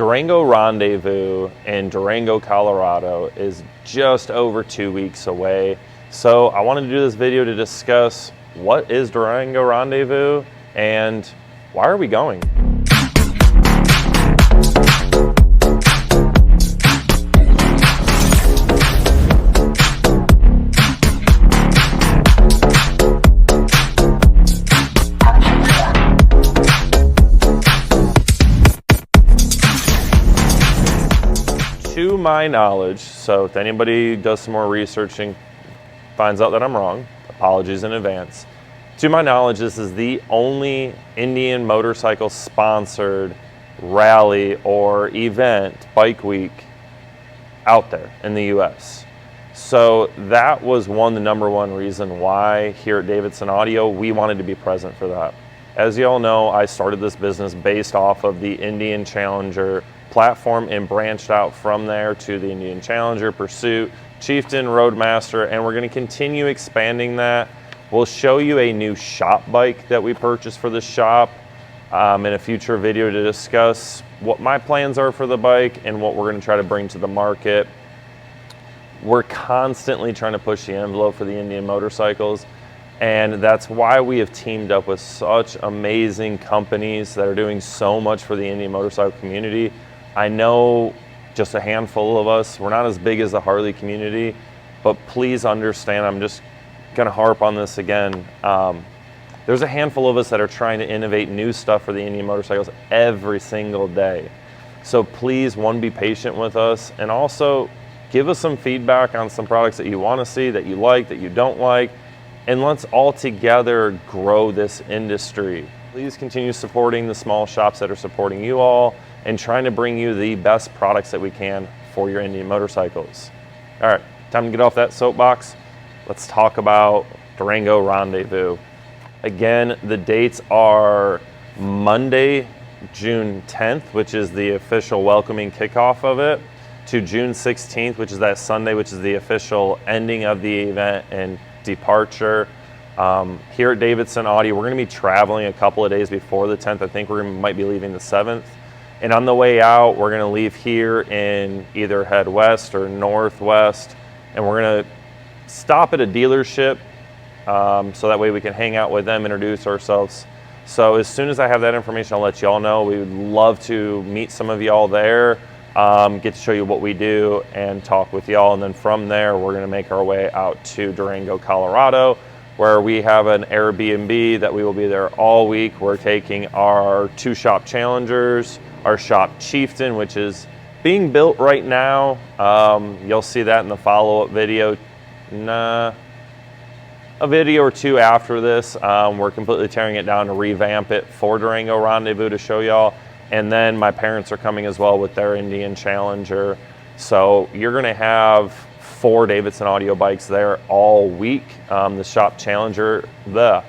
Durango Rendezvous in Durango, Colorado is just over 2 weeks away. So I wanted to do this video to discuss what is Durango Rendezvous and why are we going? To my knowledge, so if anybody does some more researching, finds out that I'm wrong, apologies in advance. To my knowledge, this is the only Indian motorcycle sponsored rally or event, bike week, out there in the US. So that was the number one reason why here at Davidson Audio, we wanted to be present for that. As you all know, I started this business based off of the Indian Challenger platform and branched out from there to the Indian Challenger, Pursuit, Chieftain, Roadmaster, and we're going to continue expanding that. We'll show you a new shop bike that we purchased for the shop in a future video to discuss what my plans are for the bike and what we're going to try to bring to the market. We're constantly trying to push the envelope for the Indian motorcycles, and that's why we have teamed up with such amazing companies that are doing so much for the Indian motorcycle community. I know just a handful of us, we're not as big as the Harley community, but please understand, I'm just gonna harp on this again. There's a handful of us that are trying to innovate new stuff for the Indian motorcycles every single day. So please, one, be patient with us, and also give us some feedback on some products that you wanna see, that you like, that you don't like, and let's all together grow this industry. Please continue supporting the small shops that are supporting you all and trying to bring you the best products that we can for your Indian motorcycles. All right, time to get off that soapbox. Let's talk about Durango Rendezvous. Again, the dates are Monday, June 10th, which is the official welcoming kickoff of it, to June 16th, which is that Sunday, which is the official ending of the event and departure. Here at Davidson Audio, we're going to be traveling a couple of days before the 10th. I think we might be leaving the 7th. And on the way out, we're going to leave here and either head west or northwest, and we're going to stop at a dealership so that way we can hang out with them, introduce ourselves. So as soon as I have that information, I'll let y'all know. We would love to meet some of y'all there, get to show you what we do and talk with y'all. And then from there, we're going to make our way out to Durango, Colorado, where we have an Airbnb that we will be there all week. We're taking our two shop Challengers, our shop Chieftain, which is being built right now. You'll see that in the follow-up video. A video or two after this. We're completely tearing it down to revamp it for Durango Rendezvous to show y'all. And then my parents are coming as well with their Indian Challenger. So you're gonna have 4 Davidson Audio bikes there all week. The shop Challenger, the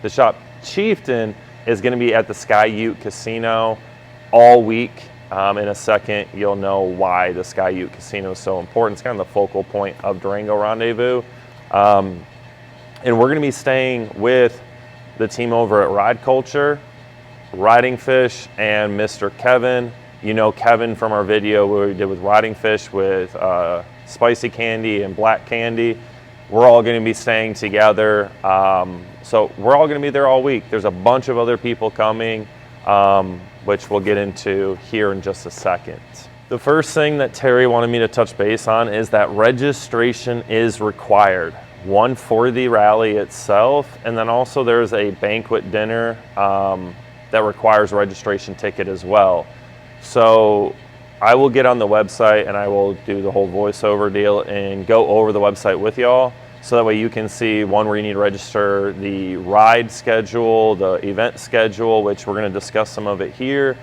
shop Chieftain is gonna be at the Sky Ute Casino all week. In a second, you'll know why the Sky Ute Casino is so important. It's kind of the focal point of Durango Rendezvous. And we're going to be staying with the team over at Ride Culture, Riding Fish, and Mr. Kevin. You know Kevin from our video where we did with Riding Fish with spicy candy and black candy. We're all going to be staying together. So we're all going to be there all week. There's a bunch of other people coming, which we'll get into here in just a second. The first thing that Terry wanted me to touch base on is that registration is required. One, for the rally itself, and then also there's a banquet dinner that requires a registration ticket as well. So I will get on the website and I will do the whole voiceover deal and go over the website with y'all. So that way you can see, one, where you need to register, the ride schedule, the event schedule, which we're going to discuss some of it here.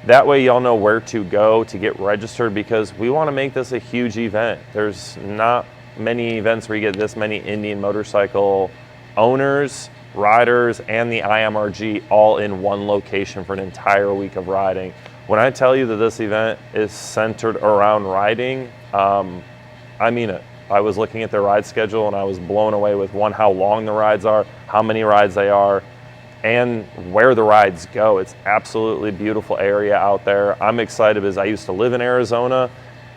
That way y'all know where to go to get registered, because we want to make this a huge event. There's not many events where you get this many Indian motorcycle owners, riders, and the IMRG all in one location for an entire week of riding. When I tell you that this event is centered around riding, I mean it. I was looking at their ride schedule and I was blown away with, one, how long the rides are, how many rides they are, and where the rides go. It's absolutely beautiful area out there. I'm excited because I used to live in Arizona,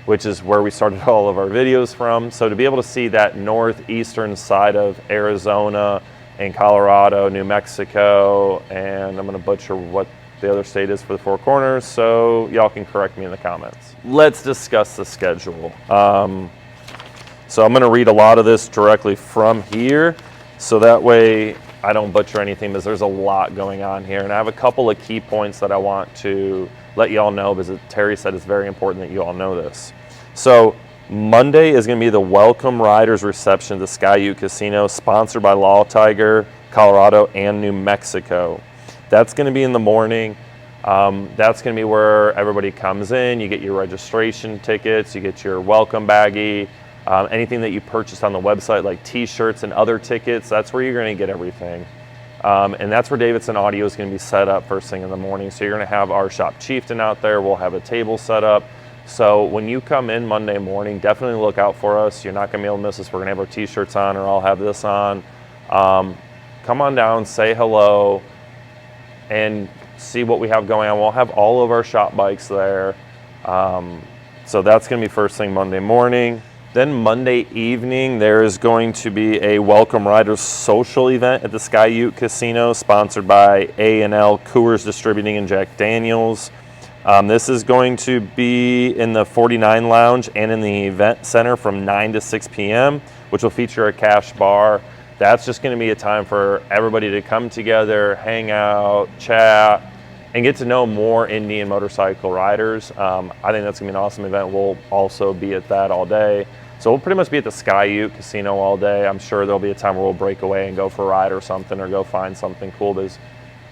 which is where we started all of our videos from. So to be able to see that northeastern side of Arizona and Colorado, New Mexico, and I'm gonna butcher what the other state is for the Four Corners, so y'all can correct me in the comments. Let's discuss the schedule. So I'm gonna read a lot of this directly from here, so that way I don't butcher anything, because there's a lot going on here. And I have a couple of key points that I want to let y'all know, because Terry said it's very important that you all know this. So Monday is gonna be the Welcome Riders Reception at the Sky Ute Casino, sponsored by Law Tiger, Colorado, and New Mexico. That's gonna be in the morning. That's gonna be where everybody comes in, you get your registration tickets, you get your welcome baggie, anything that you purchased on the website, like t-shirts and other tickets, that's where you're gonna get everything. And that's where Davidson Audio is gonna be set up first thing in the morning. So you're gonna have our shop chieftain out there, we'll have a table set up. So when you come in Monday morning, definitely look out for us. You're not gonna be able to miss us. We're gonna have our t-shirts on, or I'll have this on. Come on down, say hello, and see what we have going on. We'll have all of our shop bikes there. So that's gonna be first thing Monday morning. Then Monday evening, there is going to be a Welcome Riders social event at the Sky Ute Casino, sponsored by A&L Coors Distributing and Jack Daniels. This is going to be in the 49 Lounge and in the event center from 9 to 6 p.m., which will feature a cash bar. That's just gonna be a time for everybody to come together, hang out, chat, and get to know more Indian motorcycle riders. I think that's gonna be an awesome event. We'll also be at that all day. So we'll pretty much be at the Sky Ute Casino all day. I'm sure there'll be a time where we'll break away and go for a ride or something, or go find something cool, because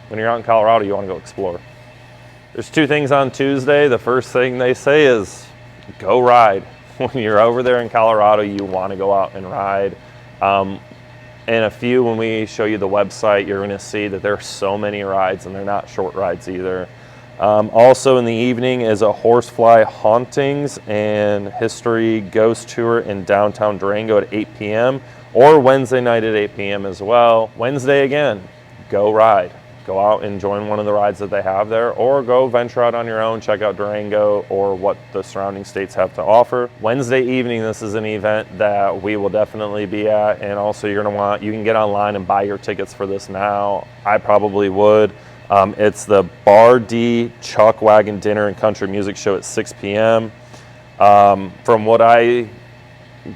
when you're out in Colorado, you wanna go explore. There's two things on Tuesday. The first thing they say is, go ride. When you're over there in Colorado, you wanna go out and ride. And a few, when we show you the website, you're gonna see that there are so many rides, and they're not short rides either. Also in the evening is a Horsefly Hauntings and History Ghost Tour in downtown Durango at 8 p.m. or Wednesday night at 8 p.m. as well. Wednesday again, go ride. Go out and join one of the rides that they have there, or go venture out on your own, check out Durango or what the surrounding states have to offer. Wednesday evening, this is an event that we will definitely be at, and also you can get online and buy your tickets for this now. I probably would. It's the Bar D Chalk Wagon Dinner and Country Music Show at 6 p.m. From what I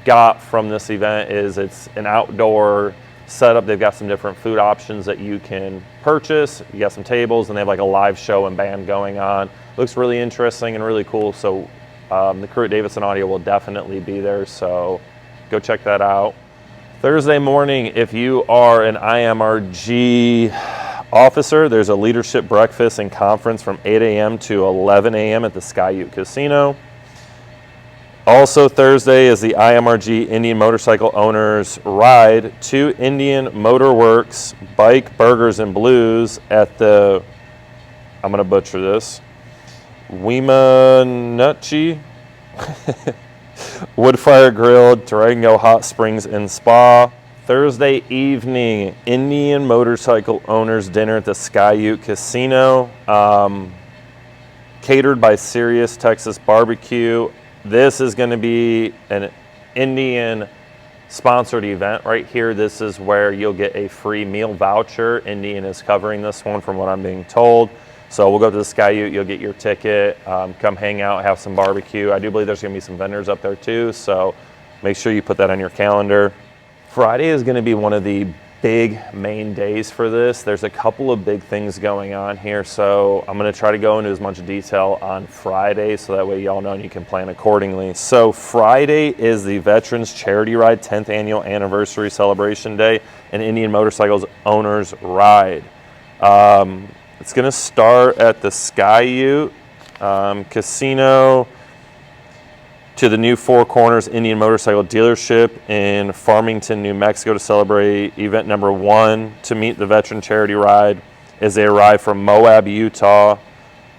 got from this event is it's an outdoor setup. They've got some different food options that you can purchase. You got some tables, and they have like a live show and band going on. Looks really interesting and really cool. So the crew at Davidson Audio will definitely be there. So go check that out. Thursday morning, if you are an IMRG officer, there's a leadership breakfast and conference from 8 a.m. to 11 a.m. at the Sky Ute Casino. Also Thursday is the IMRG Indian Motorcycle Owners Ride to Indian Motor Works Bike, Burgers, and Blues at the, I'm going to butcher this, Weemanuchi Woodfire Grill, Durango Hot Springs and Spa. Thursday evening, Indian Motorcycle Owners Dinner at the Sky Ute Casino, catered by Sirius Texas Barbecue. This is going to be an Indian sponsored event right here. This is where you'll get a free meal voucher. Indian is covering this one from what I'm being told. So we'll go to the Sky Ute, you'll get your ticket, come hang out, have some barbecue. I do believe there's going to be some vendors up there too, so make sure you put that on your calendar. Friday is going to be one of the big main days for this. There's a couple of big things going on here, so I'm going to try to go into as much detail on Friday so that way y'all know and you can plan accordingly. So Friday is the Veterans Charity Ride 10th Annual Anniversary Celebration Day and Indian Motorcycles Owners Ride. It's going to start at the Sky Ute Casino to the new Four Corners Indian Motorcycle Dealership in Farmington, New Mexico to celebrate event number 1 to meet the Veteran Charity Ride as they arrive from Moab, Utah.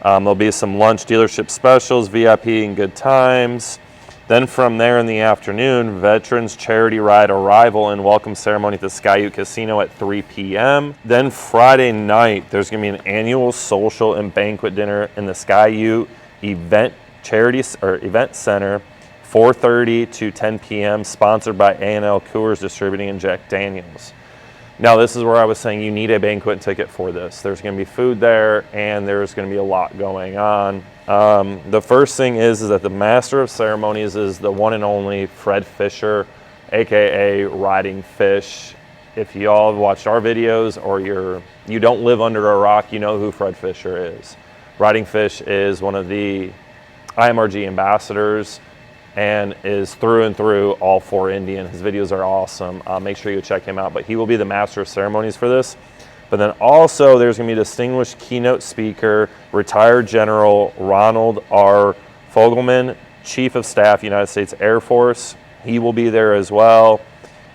There'll be some lunch dealership specials, VIP and good times. Then from there in the afternoon, Veterans Charity Ride arrival and welcome ceremony at the Sky Ute Casino at 3 p.m. Then Friday night, there's going to be an annual social and banquet dinner in the Sky Ute Event Center, 4:30 to 10 p.m., sponsored by A&L Coors Distributing and Jack Daniels. Now, this is where I was saying you need a banquet ticket for this. There's going to be food there, and there's going to be a lot going on. The first thing is that the Master of Ceremonies is the one and only Fred Fisher, aka Riding Fish. If y'all have watched our videos or you don't live under a rock, you know who Fred Fisher is. Riding Fish is one of the IMRG ambassadors and is through and through all for Indian. His videos are awesome. Make sure you check him out. But he will be the Master of Ceremonies for this. But then also there's going to be a distinguished keynote speaker, retired General Ronald R. Fogelman, Chief of Staff, United States Air Force. He will be there as well.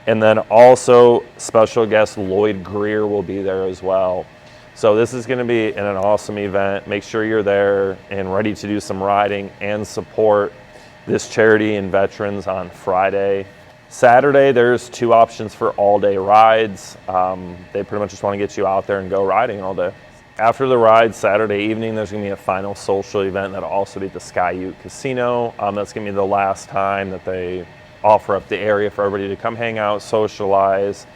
And then also special guest Lloyd Greer will be there as well. So this is going to be an awesome event. Make sure you're there and ready to do some riding and support this charity and veterans on Friday. Saturday, there's 2 options for all-day rides. They pretty much just want to get you out there and go riding all day. After the ride, Saturday evening, there's going to be a final social event that'll also be at the Sky Ute Casino. That's going to be the last time that they offer up the area for everybody to come hang out, socialize,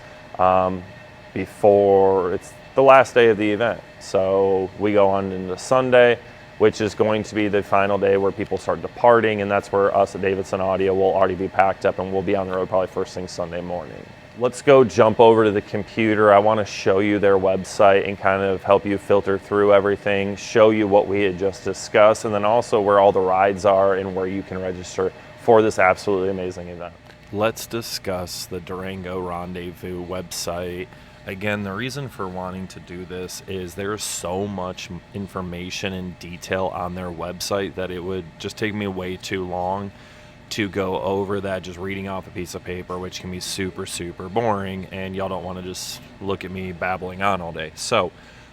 before it's the last day of the event. So we go on into Sunday, which is going to be the final day where people start departing, and that's where us at Davidson Audio will already be packed up and we'll be on the road probably first thing Sunday morning. Let's go jump over to the computer. I want to show you their website and kind of help you filter through everything, show you what we had just discussed, and then also where all the rides are and where you can register for this absolutely amazing event. Let's discuss the Durango Rendezvous website. Again, the reason for wanting to do this is there's so much information and detail on their website that it would just take me way too long to go over that just reading off a piece of paper, which can be super, super boring, and y'all don't want to just look at me babbling on all day. So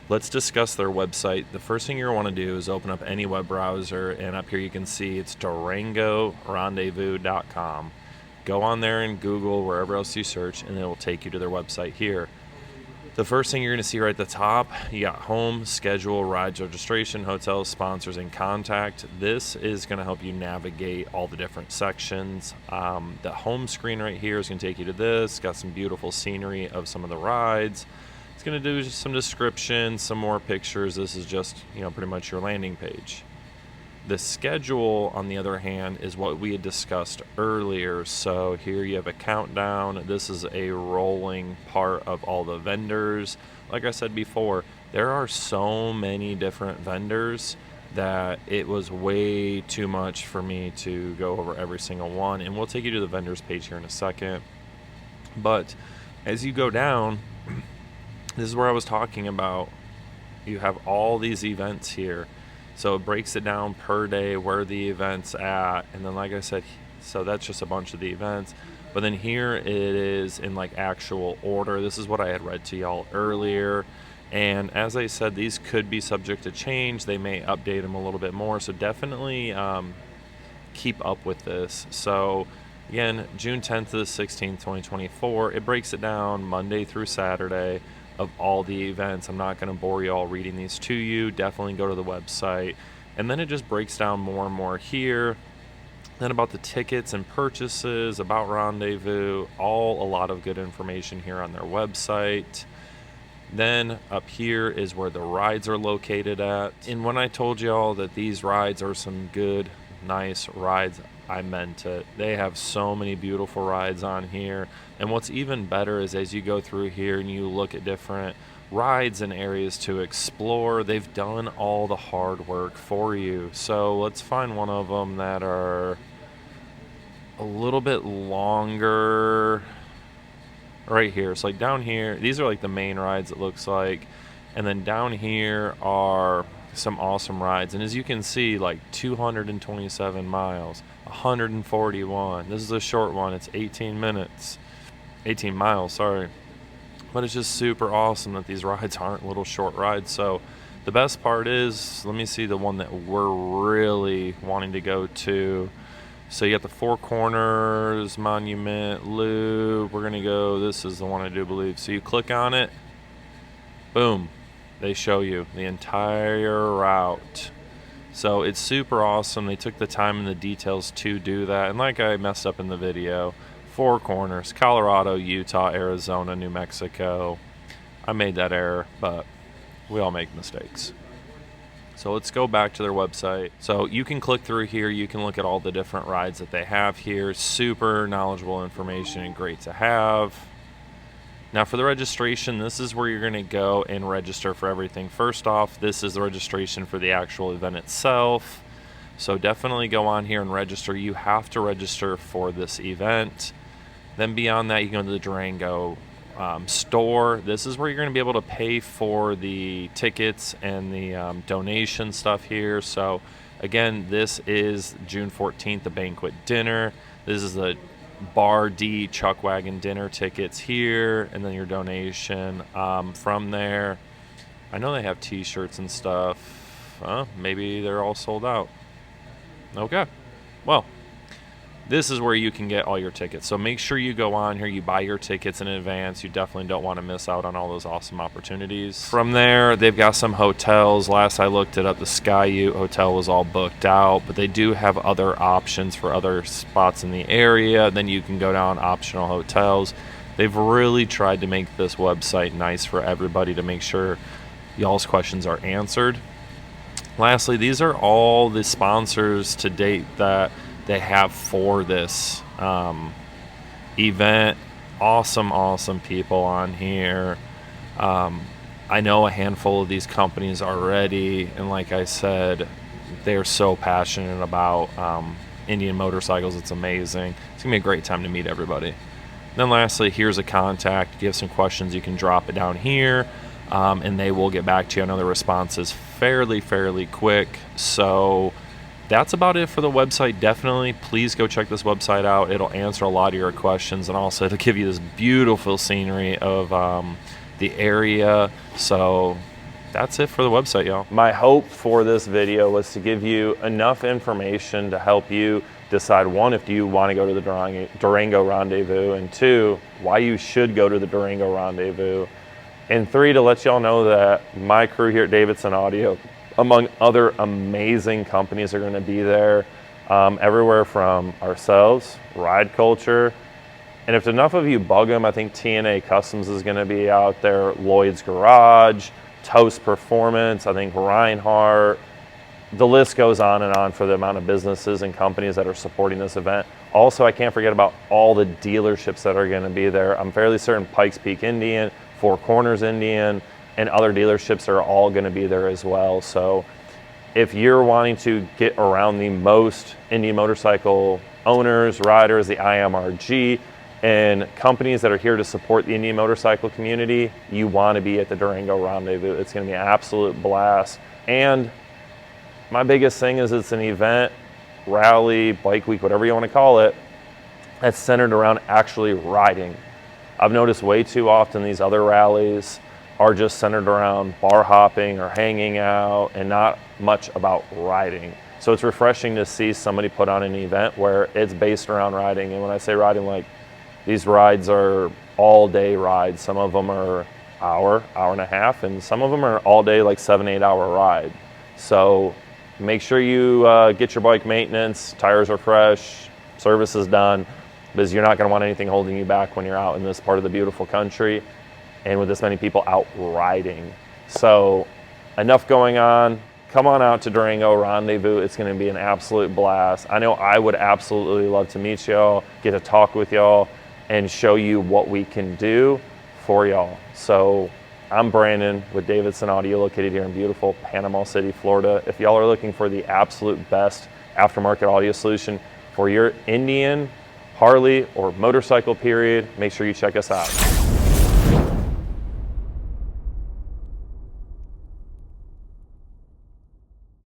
let's discuss their website. The first thing you're going to want to do is open up any web browser, and up here you can see it's DurangoRendezvous.com. Go on there and Google, wherever else you search, and it will take you to their website here. The first thing you're going to see right at the top, you got home, schedule, rides, registration, hotels, sponsors, and contact. This is going to help you navigate all the different sections. The home screen right here is going to take you to this. Got some beautiful scenery of some of the rides. It's going to do just some description, some more pictures. This is just, pretty much your landing page. The schedule, on the other hand, is what we had discussed earlier. So here you have a countdown. This is a rolling part of all the vendors. Like I said before, there are so many different vendors that it was way too much for me to go over every single one. And we'll take you to the vendors page here in a second. But as you go down, this is where I was talking about. You have all these events here. So it breaks it down per day where the event's at. And then like I said, so that's just a bunch of the events. But then here it is in like actual order. This is what I had read to y'all earlier. And as I said, these could be subject to change. They may update them a little bit more. So definitely keep up with this. So again, June 10th to the 16th, 2024. It breaks it down Monday through Saturday of all the events. I'm not going to bore you all reading these to you. Definitely go to the website. And then it just breaks down more and more here. Then about the tickets and purchases, about Rendezvous, a lot of good information here on their website. Then up here is where the rides are located at. And when I told y'all that these rides are some good, nice rides, I meant it. They have so many beautiful rides on here. And what's even better is as you go through here and you look at different rides and areas to explore, they've done all the hard work for you. So let's find one of them that are a little bit longer. Right here. So like down here, these are like the main rides, it looks like. And then down here are some awesome rides. And as you can see, like 227 miles, 141. This is a short one. It's 18 miles, sorry. But it's just super awesome that these rides aren't little short rides. So the best part is, let me see the one that we're really wanting to go to. So you got the Four Corners, Monument, Loop. We're gonna go, this is the one I do believe. So you click on it, boom, they show you the entire route. So it's super awesome. They took the time and the details to do that. And like I messed up in the video, Four Corners, Colorado, Utah, Arizona, New Mexico. I made that error, but we all make mistakes. So let's go back to their website. So you can click through here. You can look at all the different rides that they have here. Super knowledgeable information and great to have. Now for the registration, this is where you're going to go and register for everything. First off, this is the registration for the actual event itself. So definitely go on here and register. You have to register for this event. Then beyond that, you can go to the Durango store. This is where you're going to be able to pay for the tickets and the donation stuff here. So again, this is June 14th, the banquet dinner. This is the Bar D Chuck Wagon dinner tickets here, and then your donation from there. I know they have t-shirts and stuff. Maybe they're all sold out. Okay, well, this is where you can get all your tickets. So make sure you go on here, you buy your tickets in advance. You definitely don't want to miss out on all those awesome opportunities. From there, they've got some hotels. Last I looked it up, the Sky Ute Hotel was all booked out, but they do have other options for other spots in the area. Then you can go down optional hotels. They've really tried to make this website nice for everybody to make sure y'all's questions are answered. Lastly, these are all the sponsors to date that they have for this event. Awesome people on here. I know a handful of these companies already, and like I said, they're so passionate about Indian motorcycles. It's amazing. It's gonna be a great time to meet everybody. Then lastly, here's a contact. If you have some questions, you can drop it down here, and they will get back to you. I know the response is fairly quick. So that's about it for the website. Definitely, please go check this website out. It'll answer a lot of your questions, and also it'll give you this beautiful scenery of the area. So that's it for the website, y'all. My hope for this video was to give you enough information to help you decide, one, if you want to go to the Durango Rendezvous, and two, why you should go to the Durango Rendezvous, and three, to let y'all know that my crew here at Davidson Audio, among other amazing companies, are going to be there. Everywhere from ourselves, Ride Culture, and if enough of you bug them, I think TNA Customs is going to be out there, Lloyd's Garage, Toast Performance, I think Reinhardt. The list goes on and on for the amount of businesses and companies that are supporting this event. Also, I can't forget about all the dealerships that are going to be there. I'm fairly certain Pikes Peak Indian, Four Corners Indian, and other dealerships are all going to be there as well. So if you're wanting to get around the most Indian motorcycle owners, riders, the IMRG, and companies that are here to support the Indian motorcycle community, you want to be at the Durango Rendezvous. It's going to be an absolute blast. And my biggest thing is it's an event, rally, bike week, whatever you want to call it, that's centered around actually riding. I've noticed way too often these other rallies are just centered around bar hopping or hanging out and not much about riding. So it's refreshing to see somebody put on an event where it's based around riding. And when I say riding, like, these rides are all day rides. Some of them are hour and a half, and some of them are all day, like 7-8 hour ride. So make sure you get your bike maintenance, tires are fresh, service is done, because you're not going to want anything holding you back when you're out in this part of the beautiful country and with this many people out riding. So enough going on. Come on out to Durango Rendezvous. It's going to be an absolute blast. I know I would absolutely love to meet y'all, get to talk with y'all, and show you what we can do for y'all. So I'm Brandon with Davidson Audio, located here in beautiful Panama City, Florida. If y'all are looking for the absolute best aftermarket audio solution for your Indian, Harley, or motorcycle period, make sure you check us out.